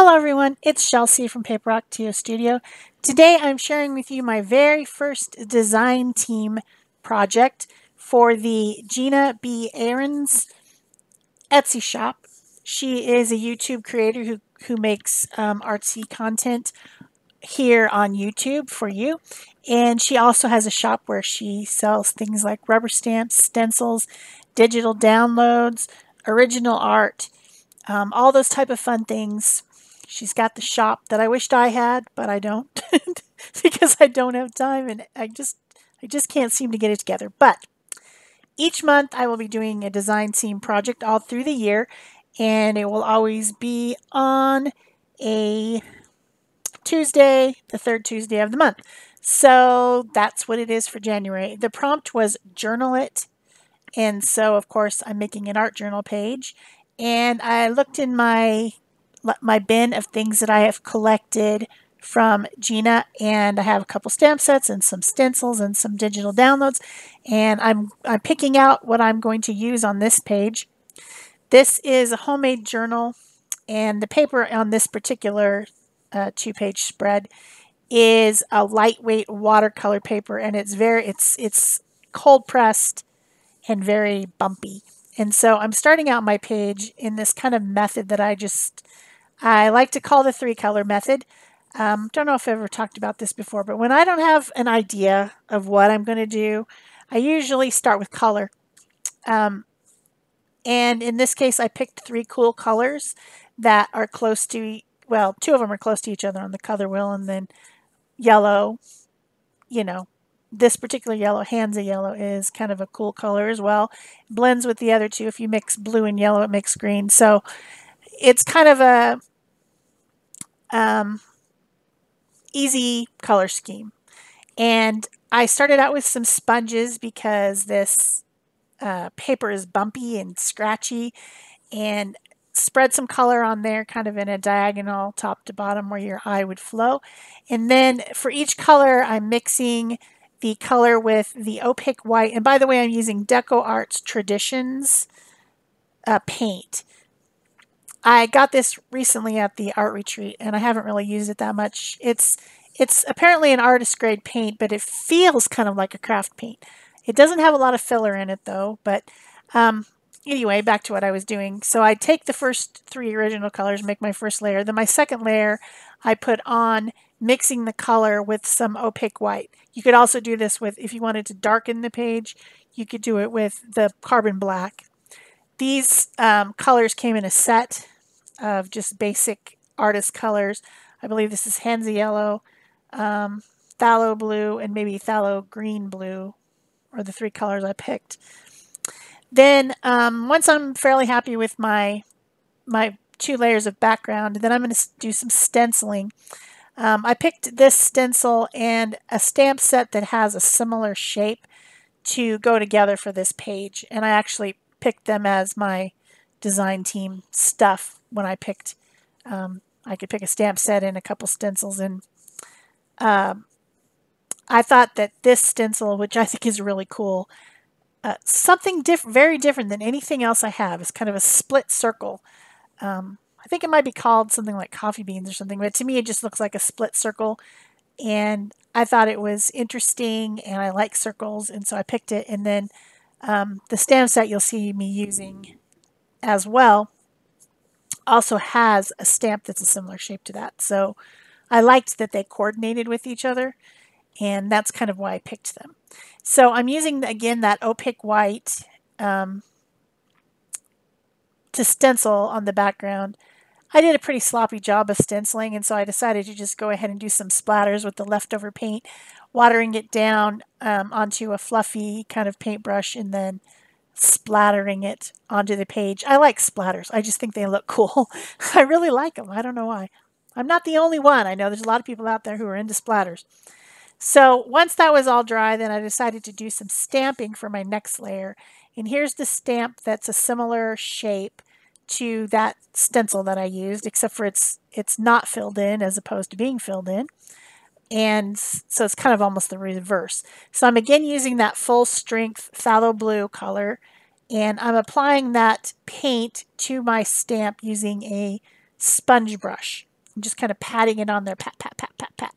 Hello everyone, it's Shel C from PaperOcotilloStudio. Today I'm sharing with you my very first design team project for the Gina B. Ahrens Etsy shop. She is a YouTube creator who makes artsy content here on YouTube for you. And she also has a shop where she sells things like rubber stamps, stencils, digital downloads, original art, all those type of fun things. She's got the shop that I wished I had, but I don't because I don't have time and I just can't seem to get it together. But each month I will be doing a design team project all through the year, and it will always be on a Tuesday, the third Tuesday of the month. So that's what it is for January. The prompt was journal it. And so, of course, I'm making an art journal page. And I looked in my bin of things that I have collected from Gina, and I have a couple stamp sets and some stencils and some digital downloads. And I'm picking out what I'm going to use on this page. This is a homemade journal, and the paper on this particular two-page spread is a lightweight watercolor paper, and it's cold pressed and very bumpy. And so I'm starting out my page in this kind of method that I like to call the 3-color method. Don't know if I've ever talked about this before, but when I don't have an idea of what I'm going to do, I usually start with color. And in this case, I picked 3 cool colors that are close to, well, 2 of them are close to each other on the color wheel, and then yellow, this particular yellow, Hansa yellow, is kind of a cool color as well. It blends with the other 2. If you mix blue and yellow, it makes green. So it's kind of a easy color scheme. And I started out with some sponges because this paper is bumpy and scratchy, and spread some color on there kind of in a diagonal top to bottom where your eye would flow. And then for each color, I'm mixing the color with the opaque white. And by the way, I'm using Deco Arts Traditions paint. I got this recently at the art retreat, and I haven't really used it that much. It's apparently an artist grade paint, but it feels kind of like a craft paint. It doesn't have a lot of filler in it though, but anyway, back to what I was doing. So I take the first 3 original colors, make my first layer. Then my second layer, I put on mixing the color with some opaque white. You could also do this with, if you wanted to darken the page, you could do it with the carbon black. These colors came in a set of just basic artist colors. I believe this is Hansa yellow, phthalo blue, and maybe phthalo green blue are the 3 colors I picked. Then once I'm fairly happy with my 2 layers of background, then I'm going to do some stenciling. I picked this stencil and a stamp set that has a similar shape to go together for this page. And I actually picked them as my design team stuff when I picked. I could pick a stamp set and a couple stencils, and I thought that this stencil, which I think is really cool, something very different than anything else I have, is kind of a split circle. I think it might be called something like coffee beans or something, but to me it just looks like a split circle, and I thought it was interesting, and I like circles, and so I picked it. And then the stamp set you'll see me using as well also has a stamp that's a similar shape to that. So I liked that they coordinated with each other, and that's kind of why I picked them. So I'm using, again, that opaque white to stencil on the background. I did a pretty sloppy job of stenciling, and so I decided to just go ahead and do some splatters with the leftover paint, watering it down onto a fluffy kind of paintbrush, and then splattering it onto the page. I like splatters. I just think they look cool. I really like them. I don't know why. I'm not the only one. I know there's a lot of people out there who are into splatters. So once that was all dry, then I decided to do some stamping for my next layer. And here's the stamp that's a similar shape to that stencil that I used, except for it's not filled in as opposed to being filled in. And so it's kind of almost the reverse. So I'm again using that full strength phthalo blue color, and I'm applying that paint to my stamp using a sponge brush. I'm just kind of patting it on there, pat, pat, pat, pat, pat.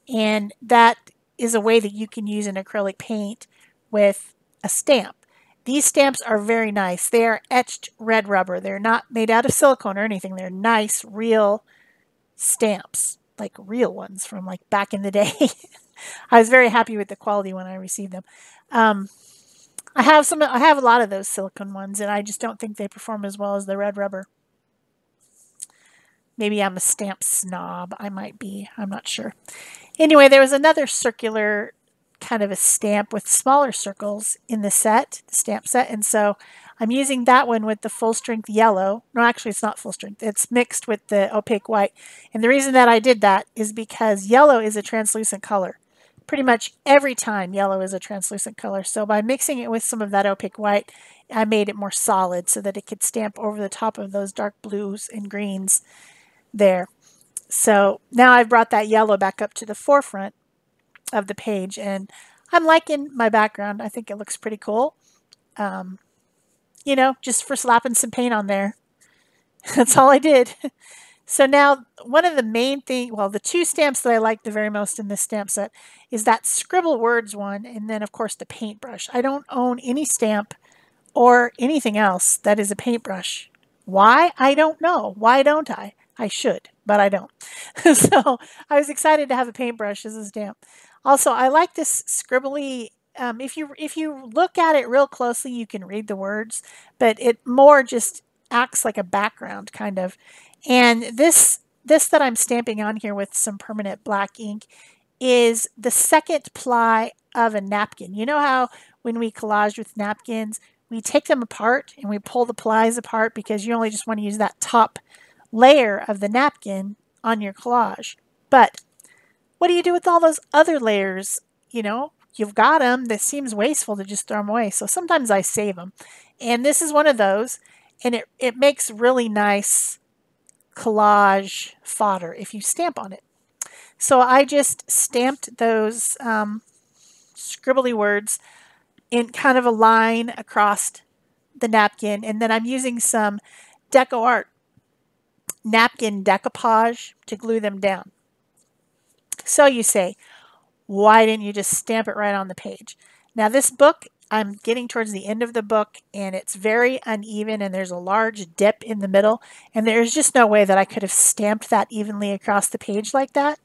And that is a way that you can use an acrylic paint with a stamp. These stamps are very nice. They are etched red rubber. They're not made out of silicone or anything. They're nice, real stamps, like real ones from like back in the day. I was very happy with the quality when I received them. I have a lot of those silicone ones, and I just don't think they perform as well as the red rubber. Maybe I'm a stamp snob. I might be. I'm not sure. Anyway, there was another circular kind of a stamp with smaller circles in the set, the stamp set, and so I'm using that one with the full strength yellow. No, actually it's not full strength. It's mixed with the opaque white. And the reason that I did that is because yellow is a translucent color. Pretty much every time yellow is a translucent color. So by mixing it with some of that opaque white, I made it more solid so that it could stamp over the top of those dark blues and greens there. So now I've brought that yellow back up to the forefront of the page, and I'm liking my background. I think it looks pretty cool. You know, just for slapping some paint on there. That's all I did. So now one of the main things, well, the two stamps that I like the very most in this stamp set is that Scribble Words one, and then of course the paintbrush. I don't own any stamp or anything else that is a paintbrush. Why? I don't know. Why don't I? I should, but I don't. So I was excited to have a paintbrush as a stamp. Also, I like this scribbly. If you look at it real closely, you can read the words, but it more just acts like a background kind of. And this that I'm stamping on here with some permanent black ink is the second ply of a napkin. You know how when we collage with napkins, we take them apart and we pull the plies apart because you only just want to use that top layer of the napkin on your collage. But what do you do with all those other layers? You know, you've got them. That seems wasteful to just throw them away. So sometimes I save them. And this is one of those. And it makes really nice collage fodder if you stamp on it. So I just stamped those scribbly words in kind of a line across the napkin. And then I'm using some Deco Art napkin decoupage to glue them down. So you say, why didn't you just stamp it right on the page? Now this book, I'm getting towards the end of the book and it's very uneven and there's a large dip in the middle and there's just no way that I could have stamped that evenly across the page like that.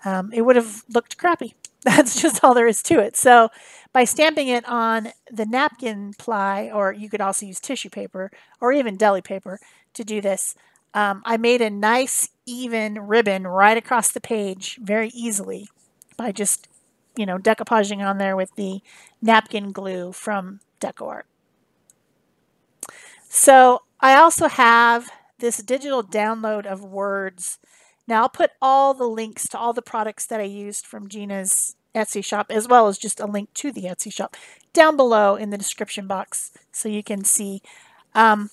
It would have looked crappy. That's just all there is to it. So by stamping it on the napkin ply, or you could also use tissue paper or even deli paper to do this, I made a nice even ribbon right across the page very easily by just, you know, decoupaging on there with the napkin glue from Deco Art. So I also have this digital download of words. Now I'll put all the links to all the products that I used from Gina's Etsy shop, as well as just a link to the Etsy shop down below in the description box so you can see. I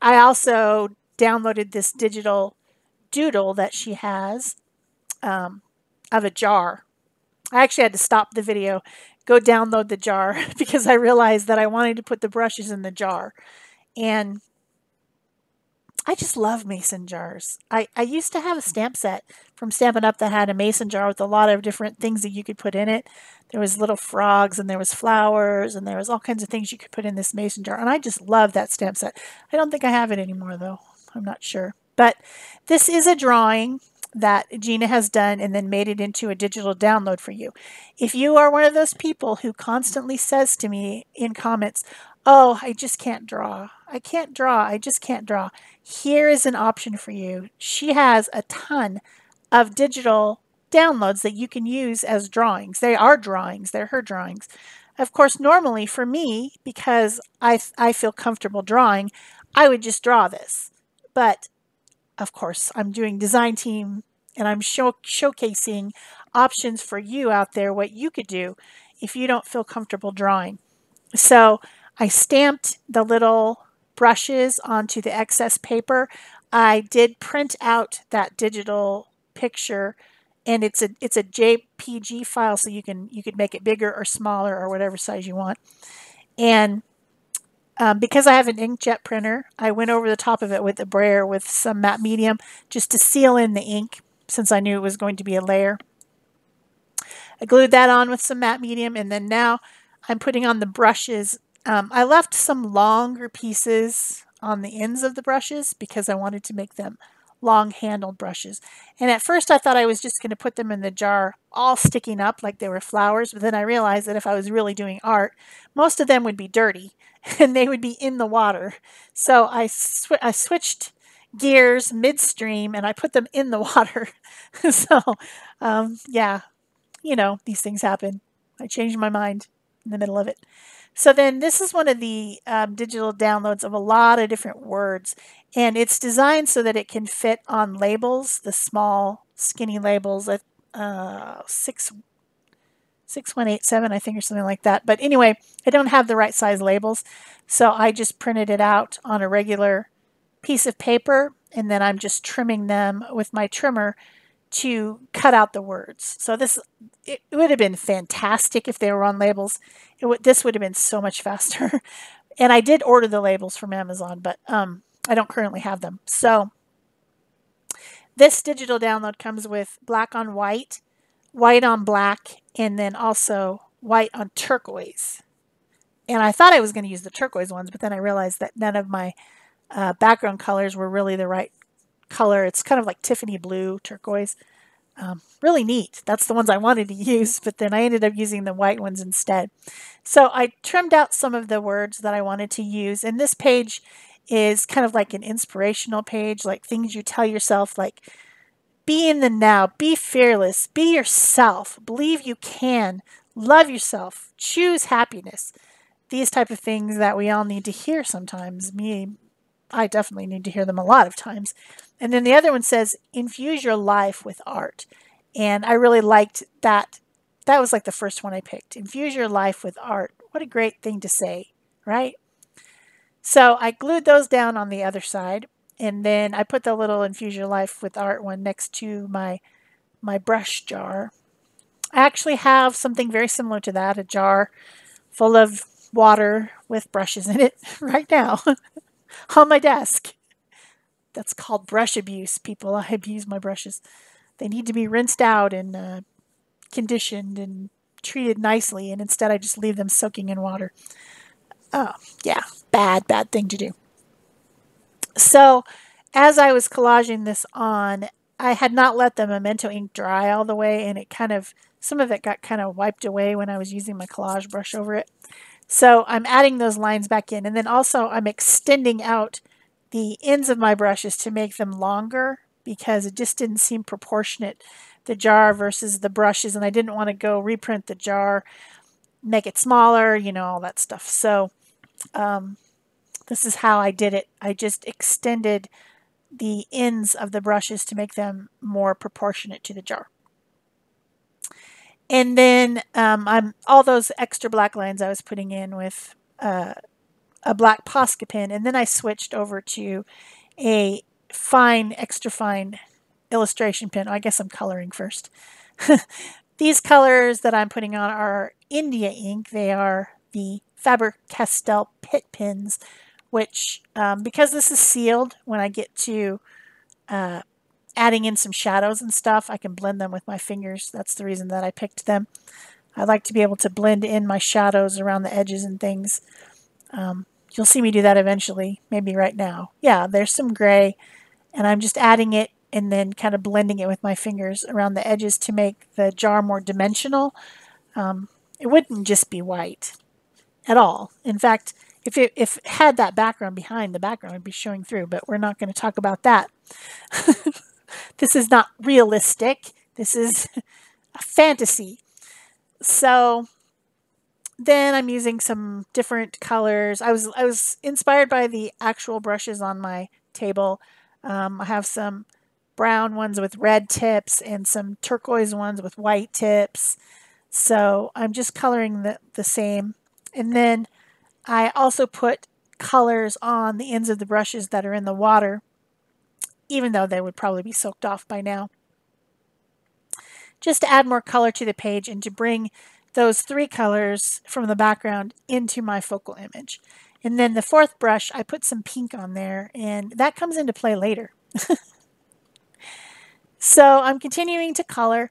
also downloaded this digital doodle that she has of a jar. I actually had to stop the video, go download the jar because I realized that I wanted to put the brushes in the jar. And I just love mason jars. I used to have a stamp set from Stampin' Up! That had a mason jar with a lot of different things that you could put in it. There was little frogs and there was flowers and there was all kinds of things you could put in this mason jar. And I just love that stamp set. I don't think I have it anymore though. I'm not sure. But this is a drawing that Gina has done and then made it into a digital download for you. If you are one of those people who constantly says to me in comments, oh, I just can't draw. I can't draw. I just can't draw. Here is an option for you. She has a ton of digital downloads that you can use as drawings. They are drawings. They're her drawings. Of course, normally for me, because I feel comfortable drawing, I would just draw this. But of course, I'm doing design team and I'm showcasing options for you out there, what you could do if you don't feel comfortable drawing. So I stamped the little brushes onto the excess paper. I did print out that digital picture, and it's a JPG file, so you could make it bigger or smaller or whatever size you want. And Because I have an inkjet printer, I went over the top of it with a brayer with some matte medium just to seal in the ink since I knew it was going to be a layer. I glued that on with some matte medium, and then now I'm putting on the brushes. I left some longer pieces on the ends of the brushes because I wanted to make them long handled brushes. And at first I thought I was just going to put them in the jar all sticking up like they were flowers, but then I realized that if I was really doing art, most of them would be dirty and they would be in the water. So I switched gears midstream and I put them in the water. So yeah, you know, these things happen. I changed my mind in the middle of it. So then this is one of the digital downloads of a lot of different words. And it's designed so that it can fit on labels, the small skinny labels at 6187, I think, or something like that. But anyway, I don't have the right size labels. So I just printed it out on a regular piece of paper. And then I'm just trimming them with my trimmer to cut out the words. So it would have been fantastic if they were on labels. This would have been so much faster. And I did order the labels from Amazon, but I don't currently have them. So this digital download comes with black on white, white on black, and then also white on turquoise. And I thought I was going to use the turquoise ones, but then I realized that none of my background colors were really the right color. It's kind of like Tiffany blue, turquoise. Really neat. That's the ones I wanted to use, but then I ended up using the white ones instead. So I trimmed out some of the words that I wanted to use, and this page is kind of like an inspirational page, like things you tell yourself, like be in the now, be fearless, be yourself, believe you can, love yourself, choose happiness. These type of things that we all need to hear sometimes. I definitely need to hear them a lot of times. And then the other one says, infuse your life with art. And I really liked that. That was like the first one I picked. Infuse your life with art. What a great thing to say, right? So I glued those down on the other side. And then I put the little infuse your life with art one next to my brush jar. I actually have something very similar to that, a jar full of water with brushes in it right now on my desk. That's called brush abuse, people. I abuse my brushes. They need to be rinsed out and conditioned and treated nicely, and instead I just leave them soaking in water. Oh, yeah, bad thing to do. So as I was collaging this on, I had not let the Memento ink dry all the way, and some of it got kind of wiped away when I was using my collage brush over it. So I'm adding those lines back in, and then also I'm extending out the ends of my brushes to make them longer because it just didn't seem proportionate, the jar versus the brushes, and I didn't want to go reprint the jar, make it smaller, you know, all that stuff. So this is how I did it. I just extended the ends of the brushes to make them more proportionate to the jar. And then I'm all those extra black lines I was putting in with a black Posca pen, and then I switched over to a extra fine illustration pen. I guess I'm coloring first. These colors that I'm putting on are India ink. They are the Faber-Castell Pitt pens, which, because this is sealed, when I get to adding in some shadows and stuff, I can blend them with my fingers. That's the reason that I picked them. I like to be able to blend in my shadows around the edges and things. You'll see me do that eventually, maybe right now. Yeah, there's some gray, and I'm just adding it and then kind of blending it with my fingers around the edges to make the jar more dimensional. It wouldn't just be white at all. In fact, if it had that background behind, the background would be showing through, but we're not going to talk about that. This is not realistic. This is a fantasy. So then I'm using some different colors. I was inspired by the actual brushes on my table. I have some brown ones with red tips and some turquoise ones with white tips. So I'm just coloring the same. And then I also put colors on the ends of the brushes that are in the water, even though they would probably be soaked off by now, just to add more color to the page and to bring those three colors from the background into my focal image. And then the fourth brush, I put some pink on there, and that comes into play later. So I'm continuing to color.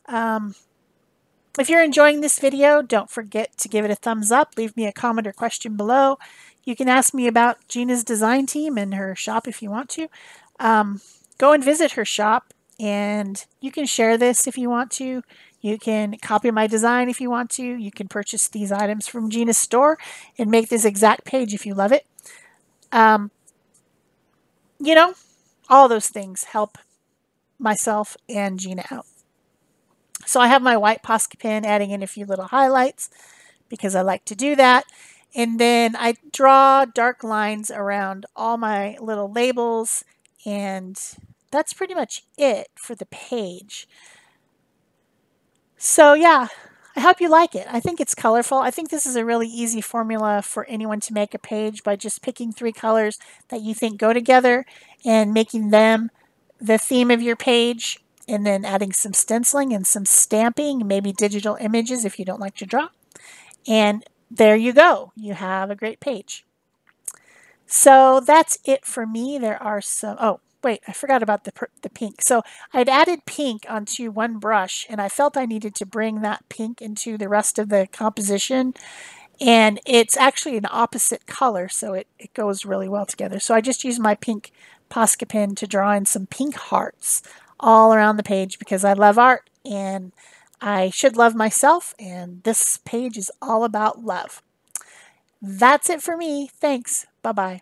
If you're enjoying this video, don't forget to give it a thumbs up. Leave me a comment or question below. You can ask me about Gina's design team and her shop if you want to. Go and visit her shop, and you can share this if you want to. You can copy my design if you want to. You can purchase these items from Gina's store and make this exact page if you love it. You know, all those things help myself and Gina out. So I have my white Posca pen adding in a few little highlights because I like to do that. And then I draw dark lines around all my little labels, and that's pretty much it for the page. So yeah, I hope you like it. I think it's colorful. I think this is a really easy formula for anyone to make a page by just picking 3 colors that you think go together and making them the theme of your page, and then adding some stenciling and some stamping, maybe digital images if you don't like to draw. And there you go. You have a great page. So that's it for me. There are some, oh, wait, I forgot about the pink. So I'd added pink onto one brush, and I felt I needed to bring that pink into the rest of the composition. And it's actually an opposite color, so it goes really well together. So I just used my pink Posca pen to draw in some pink hearts all around the page because I love art and I should love myself, and this page is all about love. That's it for me. Thanks. Bye-bye.